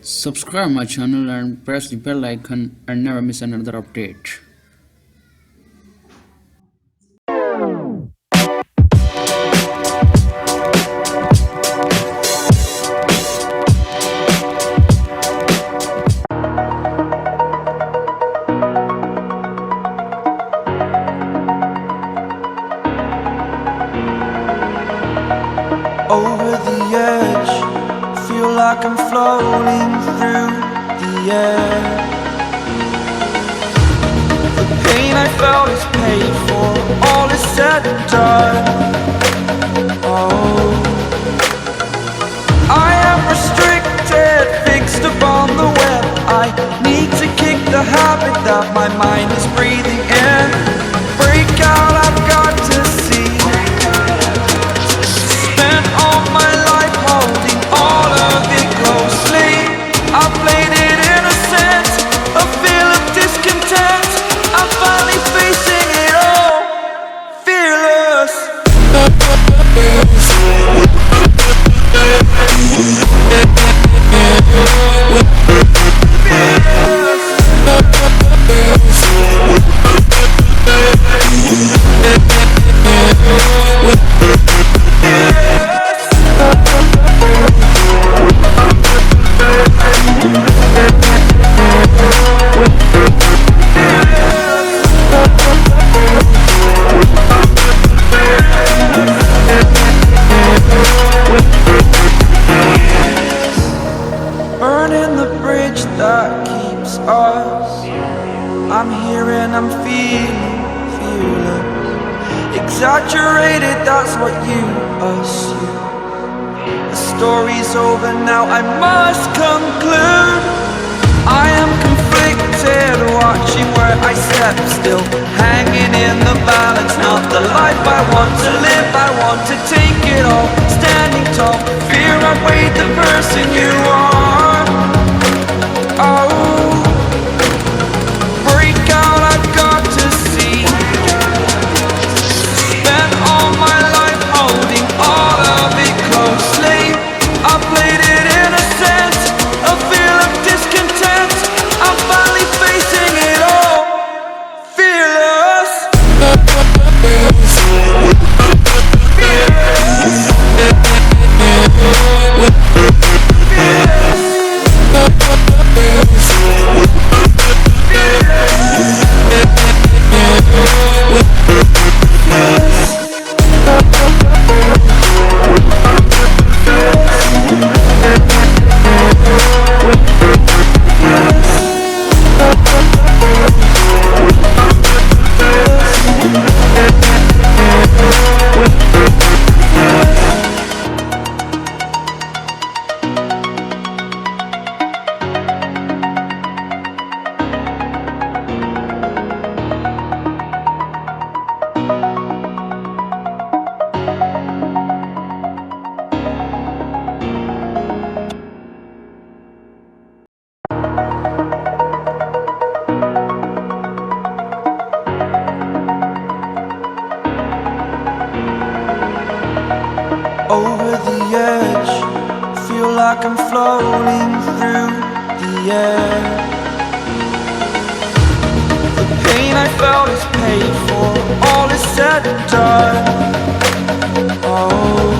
Subscribe my channel and press the bell icon and never miss another update. Over the edge, feel like I'm floating through the air. The pain I felt is paid for, all is said and done. Oh, I am restricted, fixed upon the web. I need to kick the habit that my mind is breathing in. Break out, I've got to see. Spent all my life holding all of it closely. I played it innocent, a feel of discontent. I'm finally facing it all, fearless. Burning the bridge that keeps us. I'm here and I'm feeling fearless. Exaggerated, that's what you assume. The story's over now, I must conclude. I am conflicted, watching where I step still, hanging in the balance. Not the life I want to live, I want to take it all. Standing tall, fear outweighed the person you are. Oh, break out, I've got to see. Spent all my life holding all of it closely. I played it innocent, a feel of discontent. I'm finally facing it all, fearless. Over the edge, feel like I'm floating through the air. The pain I felt is paid for, all is said and done. Oh,